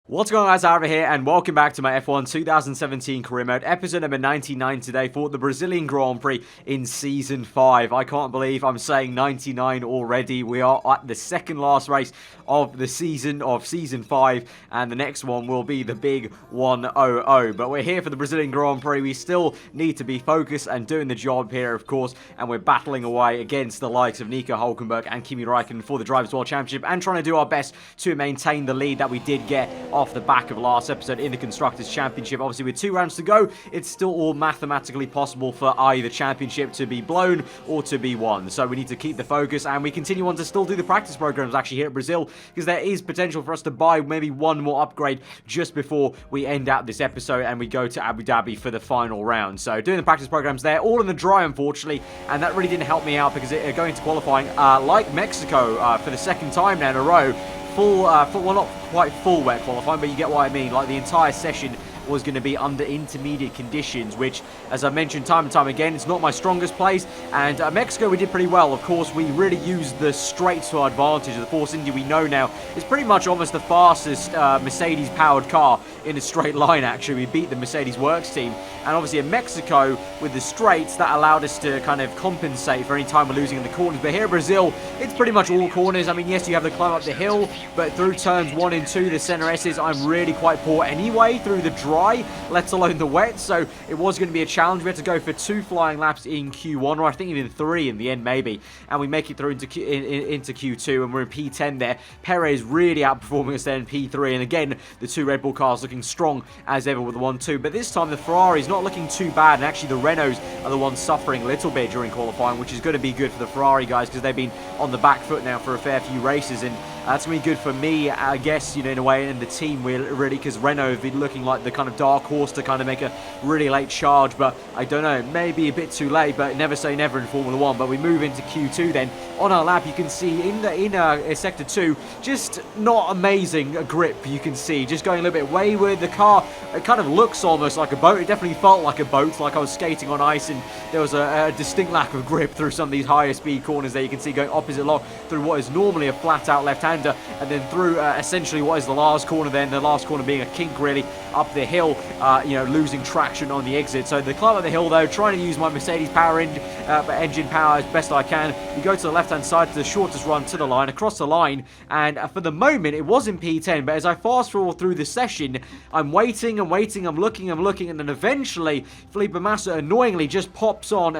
What's going on, guys? Aarava here, and welcome back to my F1 2017 career mode, episode number 99 today for the Brazilian Grand Prix in Season 5. I can't believe I'm saying 99 already. We are at the second last race of the season, of Season 5, and the next one will be the big 100. But we're here for the Brazilian Grand Prix. We still need to be focused and doing the job here, of course, and we're battling away against the likes of Nico Hülkenberg and Kimi Räikkönen for the Drivers' World Championship, and trying to do our best to maintain the lead that we did get off the back of last episode in the Constructors' Championship. Obviously, with 2 rounds to go, it's still all mathematically possible for either championship to be blown or to be won. So we need to keep the focus, and we continue on to still do the practice programs actually here at Brazil, because there is potential for us to buy maybe one more upgrade just before we end out this episode and we go to Abu Dhabi for the final round. So doing the practice programs there, all in the dry, unfortunately, and that really didn't help me out because going to qualifying, like Mexico, for the second time now in a row, well, not quite full wet qualifying, but you get what I mean. Like, the entire session was going to be under intermediate conditions, which, as I mentioned time and time again, it's not my strongest place. And Mexico, we did pretty well. Of course, we really used the straights to our advantage. The Force India, we know now, is pretty much almost the fastest Mercedes-powered car in a straight line, actually. We beat the Mercedes Works team. And obviously in Mexico, with the straights, that allowed us to kind of compensate for any time we're losing in the corners. But here in Brazil, it's pretty much all corners. I mean, yes, you have to climb up the hill, but through turns 1 and 2, the center S's, I'm really quite poor anyway, through the dry, let alone the wet. So it was going to be a challenge. We had to go for 2 flying laps in Q1, or I think even 3 in the end, maybe. And we make it through into Q2, and we're in P10 there. Perez really outperforming us there in P3. And again, the 2 Red Bull cars looking strong as ever with the 1-2. But this time, the Ferrari's not looking too bad. And actually, the Renaults are the ones suffering a little bit during qualifying, which is going to be good for the Ferrari guys, because they've been on the back foot now for a fair few races. And that's going to be good for me, I guess, you know, in a way, and the team, really, because Renault have been looking like the kind of dark horse to kind of make a really late charge. But I don't know, maybe a bit too late, but never say never in Formula 1. But we move into Q2 then. On our lap, you can see in Sector 2, just not amazing grip, you can see. Just going a little bit wayward. The car, it kind of looks almost like a boat. It definitely felt like a boat, like I was skating on ice, and there was a distinct lack of grip through some of these higher speed corners there. You can see going opposite lock through what is normally a flat-out left-hander, and then through essentially what is the last corner then, the last corner being a kink, really, up the hill, you know, losing traction on the exit. So the climb up the hill, though, trying to use my Mercedes engine power as best I can. We go to the left-hand side to the shortest run to the line, across the line, and for the moment, it was in P10, but as I fast-forward through the session, I'm waiting, I'm looking, and then eventually, Felipe Massa annoyingly just pops on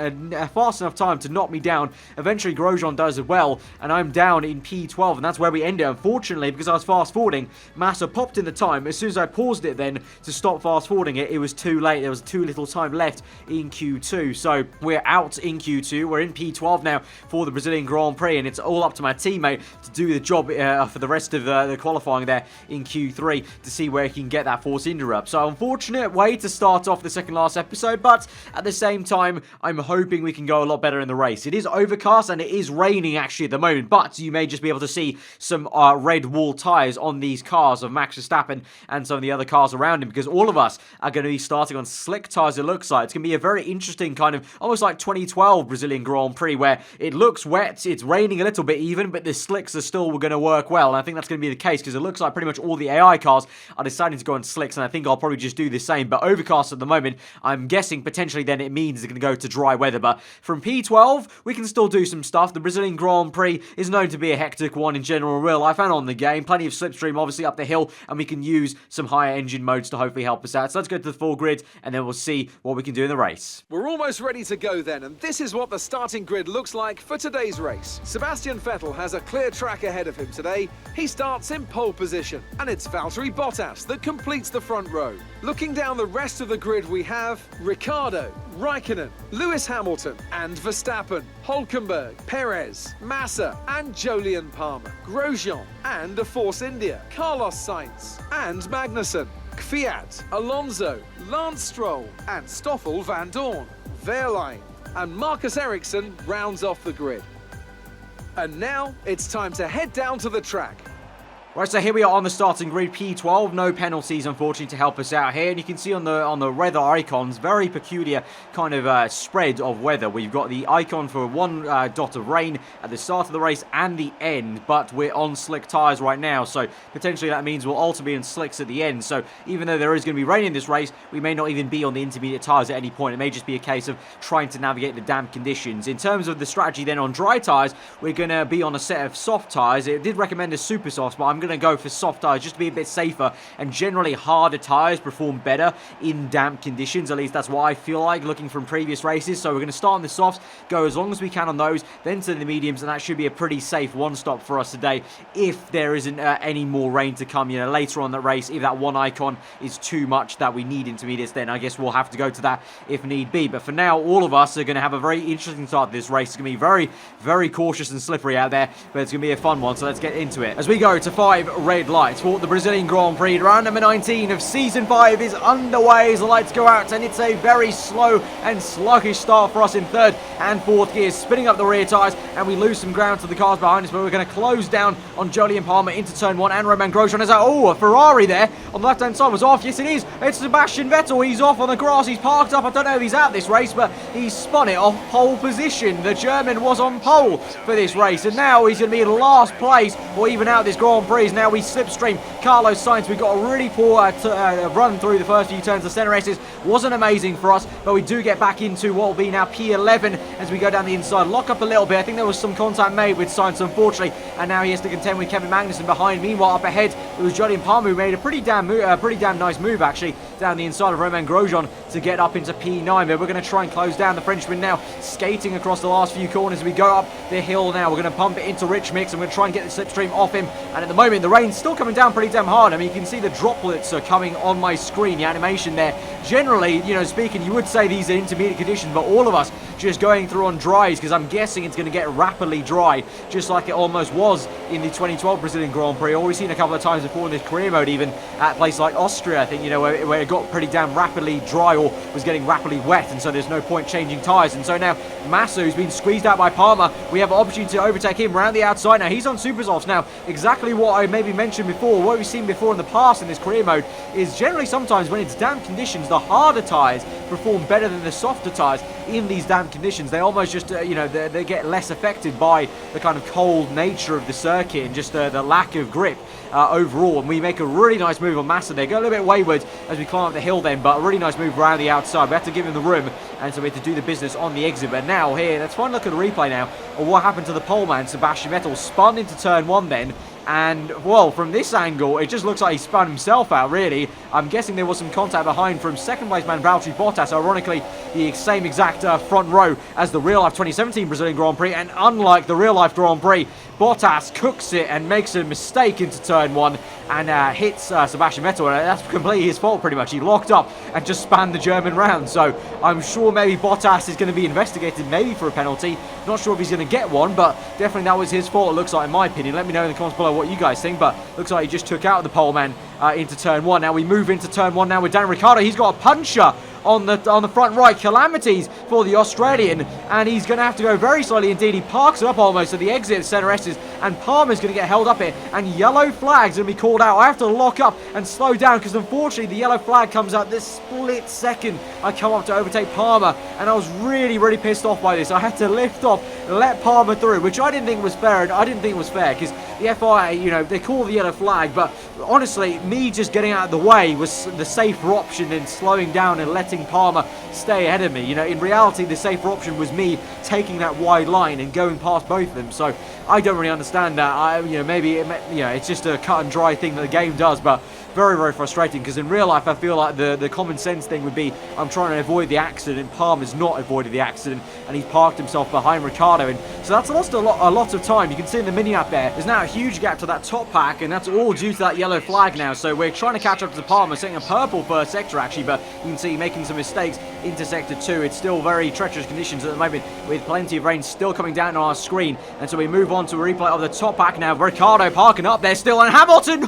fast enough time to knock me down. Eventually, Grosjean does as well, and I'm down in P12, and that's where we end it. Unfortunately, because I was fast-forwarding, Massa popped in the time. As soon as I paused it then to stop fast-forwarding it, it was too late. There was too little time left in Q2, so we're out in Q2. We're in P12 now for the Brazilian Grand Prix, and it's all up to my teammate to do the job for the rest of the qualifying there in Q3 to see where he can get that Force India up. So unfortunate way to start off the second last episode, but at the same time, I'm hoping we can go a lot better in the race. It is overcast and it is raining actually at the moment, but you may just be able to see some red wall tyres on these cars of Max Verstappen and some of the other cars around him, because all of us are going to be starting on slick tyres, it looks like. It's going to be a very interesting kind of, almost like 2012 Brazilian Grand Prix, where it looks wet, it's raining a little bit even, but the slicks are still going to work well, and I think that's going to be the case, because it looks like pretty much all the AI cars are deciding to go on slicks, and I think I'll probably just do the same. But overcast at the moment, I'm guessing potentially then it means it's going to go to dry weather. But from P12, we can still do some stuff. The Brazilian Grand Prix is known to be a hectic one in general, in real life and on the game. Plenty of slipstream, obviously, up the hill, and we can use some higher engine modes to hopefully help us out. So let's go to the full grid, and then we'll see what we can do in the race. We're almost ready to go then, and this is what the starting grid looks like for today's race. Sebastian Vettel has a clear track ahead of him today. He starts in pole position, and it's Valtteri Bottas that completes the front row. Looking down the rest of the grid, we have Ricciardo, Räikkönen, Lewis Hamilton and Verstappen, Hülkenberg, Perez, Massa and Jolyon Palmer, Grosjean and the Force India, Carlos Sainz and Magnussen, Kvyat, Alonso, Lance Stroll and Stoffel van Dorn, Wehrlein and Marcus Ericsson rounds off the grid. And now it's time to head down to the track. Right, so here we are on the starting grid, P12. No penalties, unfortunately, to help us out here. And you can see on the weather icons, very peculiar kind of spread of weather. We've got the icon for one dot of rain at the start of the race and the end, but we're on slick tyres right now, so potentially that means we'll also be in slicks at the end. So even though there is going to be rain in this race, we may not even be on the intermediate tyres at any point. It may just be a case of trying to navigate the damp conditions. In terms of the strategy then on dry tyres, we're going to be on a set of soft tyres. It did recommend a super softs, but I'm going to go for soft tyres just to be a bit safer, and generally harder tyres perform better in damp conditions. At least that's what I feel like looking from previous races. So we're going to start on the softs, go as long as we can on those, then to the mediums, and that should be a pretty safe one stop for us today if there isn't any more rain to come, later on the race. If that one icon is too much that we need intermediates, then I guess we'll have to go to that if need be. But for now, all of us are going to have a very interesting start to this race. It's going to be very, very cautious and slippery out there, but it's going to be a fun one, so let's get into it. As we go to 5 red lights for the Brazilian Grand Prix, round number 19 of Season 5 is underway as the lights go out, and it's a very slow and sluggish start for us in 3rd and 4th gears, spinning up the rear tyres, and we lose some ground to the cars behind us, but we're going to close down on Jolyon Palmer into turn 1, and Romain Grosjean is out. Oh, a Ferrari there on the left-hand side was off. Yes, it is. It's Sebastian Vettel. He's off on the grass. He's parked up. I don't know if he's out this race, but he's spun it off pole position. The German was on pole for this race, and now he's going to be in last place or even out this Grand Prix. Now we slipstream Carlos Sainz. We got a really poor run through the first few turns. The center S's wasn't amazing for us, but we do get back into what will be now P11 as we go down the inside. Lock up a little bit. I think there was some contact made with Sainz, unfortunately, and now he has to contend with Kevin Magnussen behind. Meanwhile, up ahead, it was Jolyon Palmer who made a pretty damn nice move, actually, down the inside of Romain Grosjean to get up into P9. But we're going to try and close down the Frenchman now, skating across the last few corners as we go up the hill now. We're going to pump it into Rich Mix, and we're going to try and get the slipstream off him. And at the moment, the rain's still coming down pretty damn hard. I mean, you can see the droplets are coming on my screen, the animation there. Generally, speaking, you would say these are intermediate conditions, but all of us just going through on dries, because I'm guessing it's going to get rapidly dry, just like it almost was in the 2012 Brazilian Grand Prix, or we've seen a couple of times before in this career mode, even at a place like Austria, I think, where it got pretty damn rapidly dry or was getting rapidly wet, and so there's no point changing tyres. And so now Massa, who's been squeezed out by Palmer, we have an opportunity to overtake him around the outside. Now he's on super softs. Now exactly what I maybe mentioned before, what we've seen before in the past in this career mode, is generally sometimes when it's damp conditions, the harder tyres perform better than the softer tyres in these damp conditions. They almost just they get less affected by the kind of cold nature of the circuit and just the lack of grip overall. And we make a really nice move on Massa there. Go a little bit wayward as we climb up the hill then, but a really nice move around the outside. We have to give him the room, and so we have to do the business on the exit. But now here, let's find a look at the replay now of what happened to the pole man, Sebastian Vettel. Spun into turn 1 then, and, well, from this angle, it just looks like he spun himself out, really. I'm guessing there was some contact behind from second-place man Valtteri Bottas. Ironically, the same exact front row as the real-life 2017 Brazilian Grand Prix. And unlike the real-life Grand Prix, Bottas cooks it and makes a mistake into turn 1 and hits Sebastian Vettel. And that's completely his fault, pretty much. He locked up and just spanned the German round. So I'm sure maybe Bottas is going to be investigated, maybe for a penalty. Not sure if he's going to get one, but definitely that was his fault, it looks like, in my opinion. Let me know in the comments below what you guys think, but looks like he just took out the pole man into turn 1. Now we move into turn 1 now with Daniel Ricciardo. He's got a puncher on the front right. Calamities for the Australian, and he's going to have to go very slowly indeed. He parks it up almost at the exit of center S's, and Palmer's going to get held up here, and yellow flag's going to be called out. I have to lock up and slow down because unfortunately the yellow flag comes out this split second I come up to overtake Palmer, and I was really, really pissed off by this. I had to lift off and let Palmer through, which I didn't think was fair, and I didn't think it was fair because the FIA, they call the yellow flag, but honestly, me just getting out of the way was the safer option than slowing down and letting Palmer stay ahead of me. In reality, the safer option was me taking that wide line and going past both of them. So I don't really understand that. Maybe it's just a cut and dry thing that the game does, but very, very frustrating because in real life I feel like the common sense thing would be I'm trying to avoid the accident. Palmer's not avoided the accident and he's parked himself behind Ricciardo, and so that's lost a lot of time. You can see in the mini map there's now a huge gap to that top pack, and that's all due to that yellow flag now. So we're trying to catch up to Palmer, setting a purple first sector actually, but you can see making some mistakes into sector 2. It's still very treacherous conditions at the moment with plenty of rain still coming down on our screen, and so we move on to a replay of the top pack now. Ricciardo parking up there still, and Hamilton,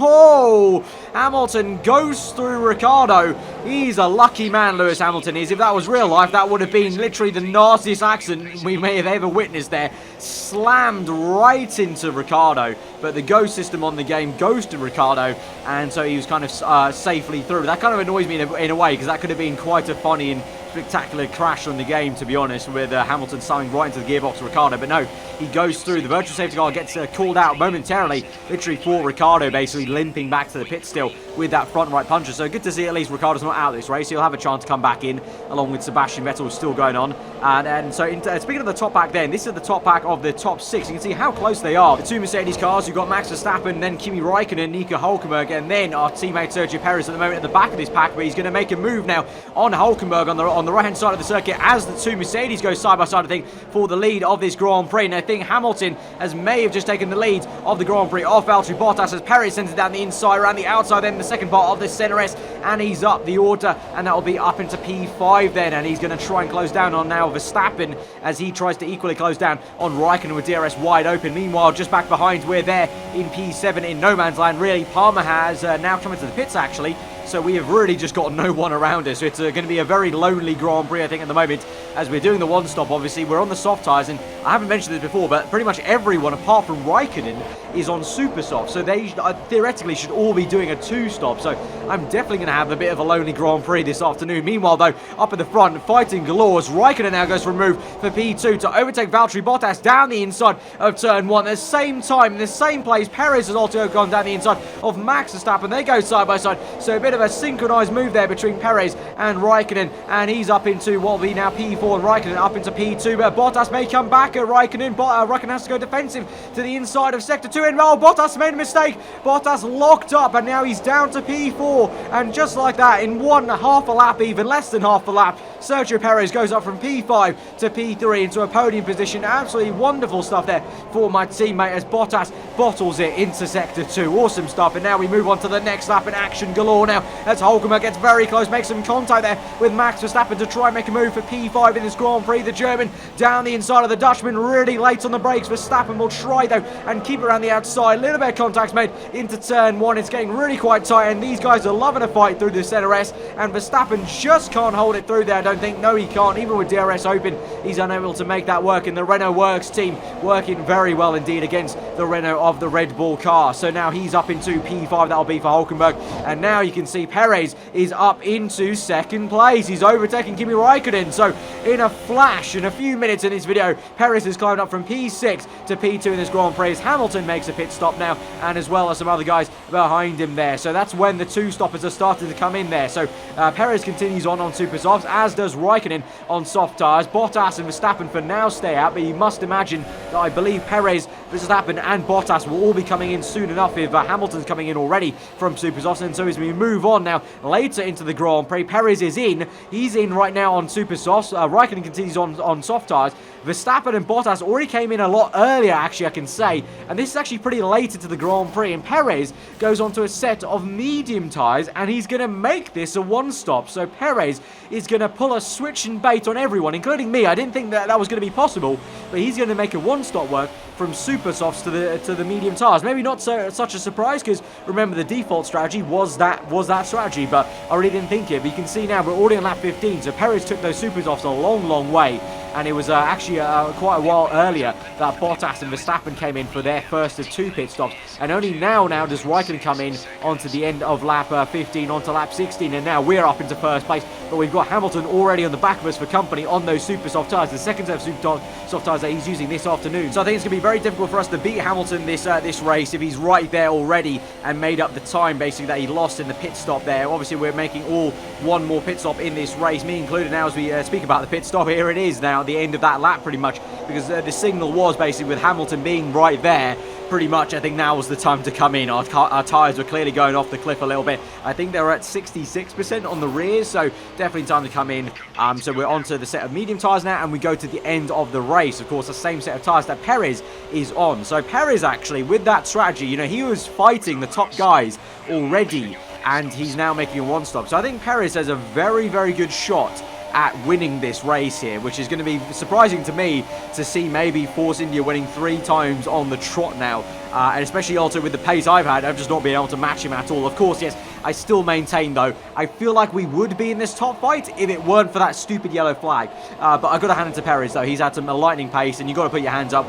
Hamilton goes through Ricciardo. He's a lucky man, Lewis Hamilton is. If that was real life, that would have been literally the nastiest accident we may have ever witnessed there. Slammed right into Ricciardo, but the ghost system on the game ghosted Ricciardo, and so he was kind of safely through. That kind of annoys me in a way, because that could have been quite a funny and spectacular crash on the game, to be honest, with Hamilton slamming right into the gearbox of Ricciardo. But no, he goes through. The virtual safety car gets called out momentarily, literally for Ricciardo, basically limping back to the pit still with that front right puncher. So good to see at least Ricciardo's not out of this race. He'll have a chance to come back in, along with Sebastian Vettel still going on. And so speaking of the top pack then, this is the top pack of the top 6. You can see how close they are. The two Mercedes cars, you've got Max Verstappen, then Kimi Raikkonen, Nico Hülkenberg, and then our teammate Sergio Perez at the moment at the back of this pack, but he's going to make a move now on Hülkenberg on the right-hand side of the circuit as the two Mercedes go side by side, I think, for the lead of this Grand Prix. And I think Hamilton may have just taken the lead of the Grand Prix off Valtteri Bottas as Perez sends it down the inside, around the outside, then the second part of the CRS, and he's up the order, and that will be up into P5 then, and he's going to try and close down on now Verstappen as he tries to equally close down on Raikkonen with DRS wide open. Meanwhile, just back behind, we're there in P7 in no man's land, really. Palmer has now come into the pits, actually. So we have really just got no one around us. So it's going to be a very lonely Grand Prix, I think, at the moment, as we're doing the one stop. Obviously, we're on the soft tyres, and I haven't mentioned this before, but pretty much everyone, apart from Raikkonen, is on super soft. So they theoretically should all be doing a two stop. So I'm definitely going to have a bit of a lonely Grand Prix this afternoon. Meanwhile, though, up at the front, fighting galore, as Raikkonen now goes for a move for P2 to overtake Valtteri Bottas down the inside of turn 1. At the same time, in the same place, Perez has also gone down the inside of Max Verstappen. They go side by side. So a bit of a synchronized move there between Perez and Raikkonen, and he's up into what will be now P4, and Raikkonen up into P2, but Bottas may come back at Raikkonen. Raikkonen has to go defensive to the inside of sector 2, and Bottas made a mistake. Bottas locked up, and now he's down to P4, and just like that, in half a lap, even less than half a lap, Sergio Perez goes up from P5 to P3 into a podium position. Absolutely wonderful stuff there for my teammate as Bottas bottles it into sector 2. Awesome stuff, and now we move on to the next lap, and action galore now as Hülkenberg gets very close, makes some contact there with Max Verstappen to try and make a move for P5 in this Grand Prix. The German down the inside of the Dutchman, really late on the brakes. Verstappen will try though and keep around the outside. A little bit of contacts made into turn 1. It's getting really quite tight, and these guys are loving a fight through the CRS, and Verstappen just can't hold it through there, I don't think. No, he can't. Even with DRS open, he's unable to make that work, and the Renault Works team working very well indeed against the Renault of the Red Bull car. So now he's up into P5, that'll be for Hülkenberg, and now you can see Perez is up into second place. He's overtaking Kimi Raikkonen. So in a flash, in a few minutes in this video, Perez has climbed up from P6 to P2 in this Grand Prix. Hamilton makes a pit stop now, and as well as some other guys behind him there. So that's when the two stoppers are starting to come in there. So Perez continues on super softs, as does Raikkonen on soft tyres. Bottas and Verstappen for now stay out, but you must imagine that I believe Perez, Verstappen and Bottas will all be coming in soon enough if Hamilton's coming in already from super softs. And so as we move on now later into the Grand Prix, Perez is in. He's in right now on super softs. Raikkonen continues on soft tyres. Verstappen and Bottas already came in a lot earlier, actually, I can say, and this is actually pretty late into the Grand Prix, and Perez goes onto a set of medium tyres, and he's going to make this a one-stop. So Perez is going to pull a switch and bait on everyone, including me. I didn't think that was going to be possible, but he's going to make a one-stop work from super softs to the medium tyres. Maybe not such a surprise, because remember, the default strategy was that strategy, but I really didn't think it. But you can see now we're already on lap 15, so Perez took those super softs a long way, and it was actually quite a while earlier that Bottas and Verstappen came in for their first of two pit stops, and only now does Raikkonen come in onto the end of lap 15 onto lap 16, and now we're up into first place. But we've got Hamilton already on the back of us for company on those super soft tyres, the second set of super soft tyres that he's using this afternoon. So I think it's going to be very difficult for us to beat Hamilton this race if he's right there already and made up the time basically that he lost in the pit stop there. Obviously we're making all one more pit stop in this race, me included now as we speak about the pit stop. Here it is now, the end of that lap pretty much, because the signal was basically with Hamilton being right there. Pretty much, I think now was the time to come in. Our tyres were clearly going off the cliff a little bit. I think they were at 66% on the rears, so definitely time to come in. So we're onto the set of medium tyres now, and we go to the end of the race. Of course, the same set of tyres that Perez is on. So Perez actually, with that strategy, you know, he was fighting the top guys already, and he's now making a one-stop. So I think Perez has a very good shot at winning this race here, which is going to be surprising to me to see maybe Force India winning 3 times on the trot now, and especially also with the pace I've had, I've just not been able to match him at all. Of course, yes, I still maintain, though, I feel like we would be in this top fight if it weren't for that stupid yellow flag. But I got to hand it to Perez, though. He's had some lightning pace, and you got to put your hands up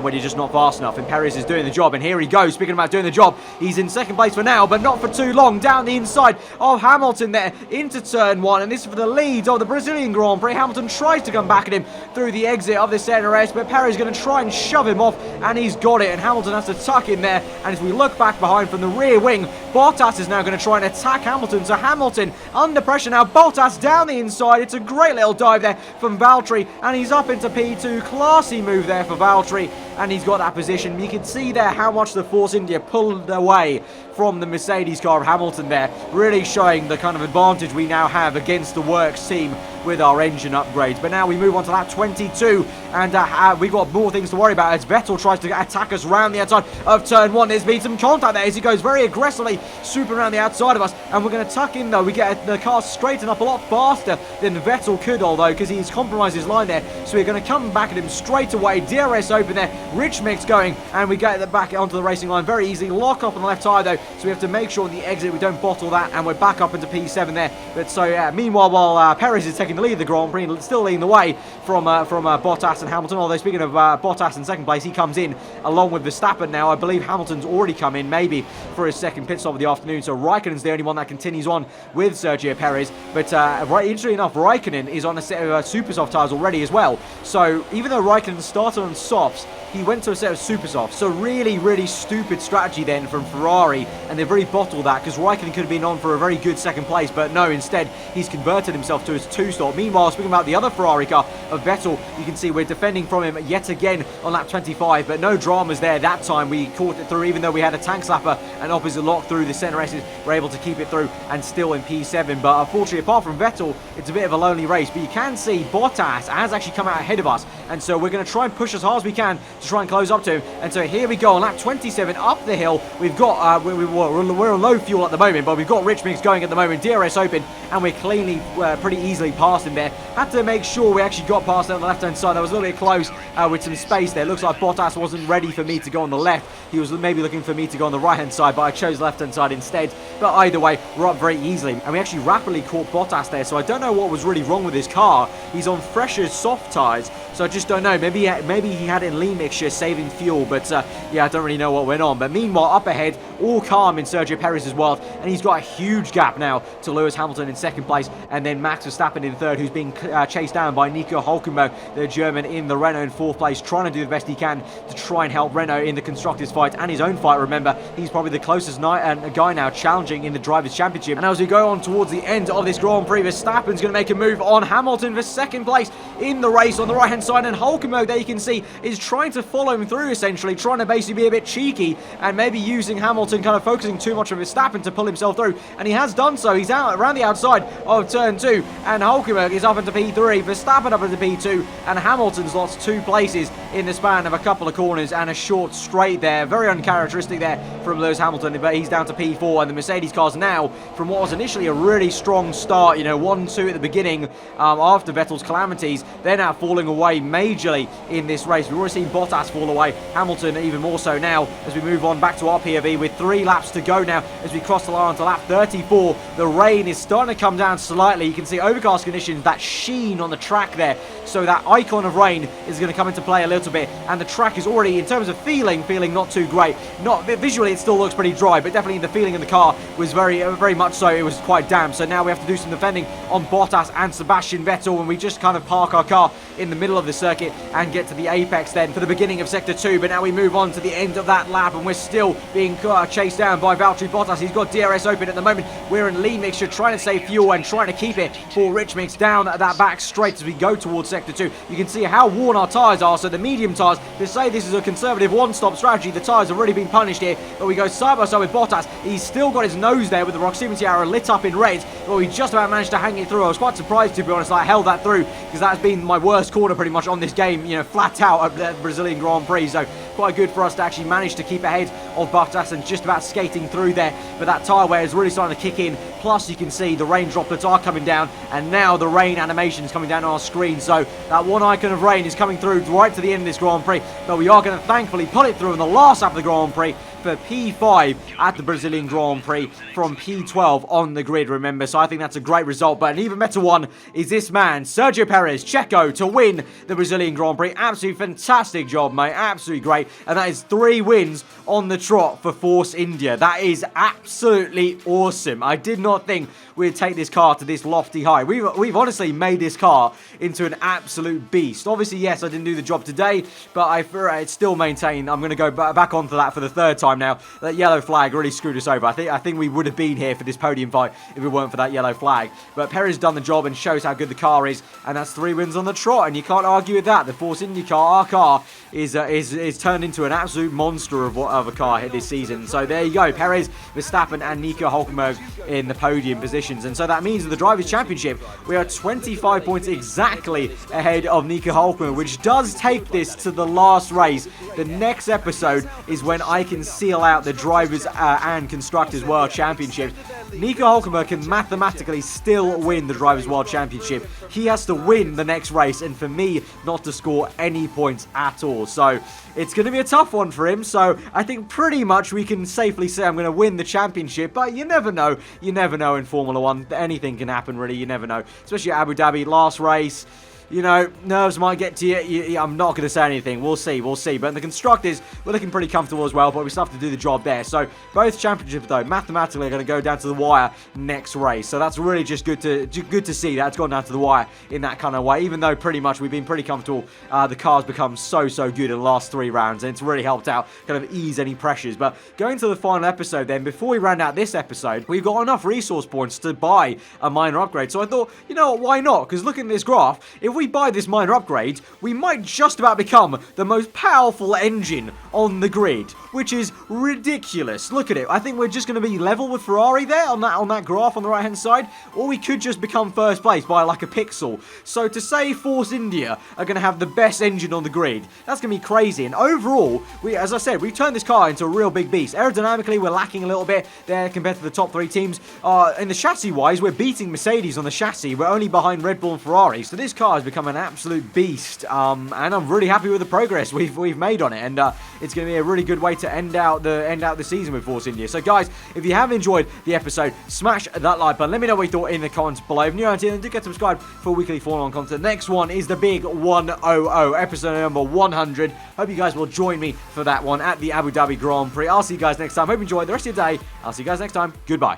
when you're just not fast enough. And Perez is doing the job, and here he goes. Speaking about doing the job, he's in second place for now, but not for too long. Down the inside of Hamilton there into turn 1, and this is for the lead of the Brazilian Grand Prix. Hamilton tries to come back at him through the exit of the CRS, but Perez is going to try and shove him off, and he's got it, and Hamilton has to tuck in there. And as we look back behind from the rear wing, Bottas is now going to try and attack Hamilton. So Hamilton under pressure now. Bottas down the inside. It's a great little dive there from Valtteri, and he's up into P2. Classy move there for Valtteri, and he's got that position. You can see there how much the Force India pulled away from the Mercedes car of Hamilton there, really showing the kind of advantage we now have against the Works team with our engine upgrades. But now we move on to lap 22, and we've got more things to worry about as Vettel tries to attack us around the outside of turn 1. There's been some contact there as he goes very aggressively, swooping around the outside of us, and we're going to tuck in, though. We get the car straightened up a lot faster than Vettel could, although, because he's compromised his line there. So we're going to come back at him straight away. DRS open there, rich mix going, and we get back onto the racing line very easily. Lock up on the left tyre, though, so we have to make sure in the exit we don't bottle that, and we're back up into P7 there. But so, yeah, meanwhile, while Perez is taking the lead of the Grand Prix, still leading the way from Bottas and Hamilton, although speaking of Bottas in second place, he comes in along with Verstappen now. I believe Hamilton's already come in, maybe, for his second pit stop of the afternoon, so Raikkonen's the only one that continues on with Sergio Perez. But interestingly enough, Raikkonen is on a set of super soft tyres already as well. So even though Raikkonen started on softs, he went to a set of super softs. So really, really stupid strategy then from Ferrari, and they've really bottled that, because Raikkonen could have been on for a very good second place, but no, instead he's converted himself to his two-stop. Meanwhile, speaking about the other Ferrari car of Vettel, you can see we're defending from him yet again on lap 25, but no dramas there. That time we caught it through, even though we had a tank slapper and opposite lock through the center S's, we're able to keep it through and still in P7. But unfortunately, apart from Vettel, it's a bit of a lonely race. But you can see Bottas has actually come out ahead of us, and so we're going to try and push as hard as we can to try and close up to him. And so here we go on lap 27 up the hill. We've got we're on low fuel at the moment, but we've got rich mix going at the moment. DRS open, and we're cleanly pretty easily past him there. Had to make sure we actually got past it on the left hand side. That was a little bit close with some space there. Looks like Bottas wasn't ready for me to go on the left. He was maybe looking for me to go on the right hand side, but I chose the left hand side instead. But either way, we're up very easily, and we actually rapidly caught Bottas there. So I don't know what was really wrong with his car. He's on fresher soft tyres, so I just don't know. Maybe he had it in lean mixture, saving fuel. But yeah, I don't really know what went on. But meanwhile, up ahead, all calm in Sergio Perez's world, and he's got a huge gap now to Lewis Hamilton in second place, and then Max Verstappen in third, who's being chased down by Nico Hülkenberg, the German, in the Renault in fourth place, trying to do the best he can to try and help Renault in the Constructors fight and his own fight. Remember, he's probably the closest guy now challenging in the Drivers' Championship. And as we go on towards the end of this Grand Prix, Verstappen's going to make a move on Hamilton for second place in the race on the right-hand side, and Hülkenberg, there you can see, is trying to follow him through, essentially, trying to basically be a bit cheeky and maybe using Hamilton, kind of focusing too much on Verstappen to pull himself through, and he has done so. He's out around the outside of turn 2, and Hülkenberg is up into P3, Verstappen up into P2, and Hamilton's lost 2 places in the span of a couple of corners and a short straight there. Very uncharacteristic there from Lewis Hamilton, but he's down to P4, and the Mercedes cars now, from what was initially a really strong start, 1-2 at the beginning after Vettel's calamities, they're now falling away majorly in this race. We've already seen Bottas fall away, Hamilton even more so now as we move on back to our POV with 3 laps to go now as we cross the line onto lap 34. The rain is starting to come down slightly. You can see overcast conditions, that sheen on the track there, so that icon of rain is going to come into play a little bit, and the track is already, in terms of feeling not too great. Not visually, it still looks pretty dry, but definitely the feeling in the car was very much so. It was quite damp, so now we have to do some defending on Bottas and Sebastian Vettel, and we just kind of park our car in the middle of the circuit and get to the apex then for the beginning of sector 2. But now we move on to the end of that lap, and we're still being chased down by Valtteri Bottas. He's got DRS open at the moment. We're in lean mixture, trying to save fuel and trying to keep it for rich mix down that back straight as we go towards sector 2. You can see how worn our tyres are, so the medium tyres, to say this is a conservative one-stop strategy, the tyres have already been punished here. But we go side by side with Bottas. He's still got his nose there with the proximity arrow lit up in red, but we just about managed to hang it through. I was quite surprised, to be honest, I held that through, because that's been my worst corner pretty much on this game, flat out of the Brazilian Grand Prix. So quite good for us to actually manage to keep ahead of Bottas and just about skating through there. But that tyre wear is really starting to kick in. Plus, you can see the rain droplets are coming down, and now the rain animation is coming down on our screen. So that one icon of rain is coming through right to the end of this Grand Prix. But we are going to thankfully pull it through in the last lap of the Grand Prix for P5 at the Brazilian Grand Prix from P12 on the grid, remember. So I think that's a great result. But an even better one is this man, Sergio Perez, Checo, to win the Brazilian Grand Prix. Absolutely fantastic job, mate. Absolutely great. And that is 3 wins on the trot for Force India. That is absolutely awesome. I did not think we'd take this car to this lofty height. We've honestly made this car into an absolute beast. Obviously, yes, I didn't do the job today, but I still maintain I'm going to go back onto that for the 3rd time now. That yellow flag really screwed us over. I think we would have been here for this podium fight if it weren't for that yellow flag. But Perez done the job and shows how good the car is, and that's 3 wins on the trot, and you can't argue with that. The Force India car, our car, is turned into an absolute monster of a car here this season. So there you go, Perez, Verstappen, and Nico Hülkenberg in the podium positions. And so that means in the Drivers' Championship, we are 25 points exactly ahead of Nico Hülkenberg, which does take this to the last race. The next episode is when I can seal out the Drivers' and Constructors' World Championship. Nico Hülkenberg can mathematically still win the Drivers' World Championship. He has to win the next race, and for me, not to score any points at all. So it's going to be a tough one for him. So I think pretty much we can safely say I'm going to win the championship. But you never know. You never know in Formula 1. Anything can happen, really. You never know. Especially at Abu Dhabi, last race. You know, nerves might get to you. I'm not going to say anything. We'll see. But in the Constructors, we're looking pretty comfortable as well, but we still have to do the job there. So both championships, though, mathematically are going to go down to the wire next race. So that's really just good to see. That's gone down to the wire in that kind of way. Even though pretty much we've been pretty comfortable, the car's become so good in the last 3 rounds, and it's really helped out kind of ease any pressures. But going to the final episode then, before we round out this episode, we've got enough resource points to buy a minor upgrade. So I thought, you know what, why not? Because looking at this graph, if we buy this minor upgrade, we might just about become the most powerful engine on the grid, which is ridiculous. Look at it. I think we're just going to be level with Ferrari there on that graph on the right hand side, or we could just become 1st place by like a pixel. So to say Force India are going to have the best engine on the grid, that's going to be crazy. And overall, as I said, we turned this car into a real big beast. Aerodynamically, we're lacking a little bit there compared to the top 3 teams. In the chassis wise, we're beating Mercedes on the chassis. We're only behind Red Bull and Ferrari. So this car has become an absolute beast, and I'm really happy with the progress we've made on it, and it's going to be a really good way to end out the season with Force India. So guys, if you have enjoyed the episode, smash that like button. Let me know what you thought in the comments below. If you're new around here, then do get subscribed for weekly Formula 1 content. The next one is the big 100, episode number 100. Hope you guys will join me for that one at the Abu Dhabi Grand Prix. I'll see you guys next time. Hope you enjoyed the rest of your day. I'll see you guys next time. Goodbye.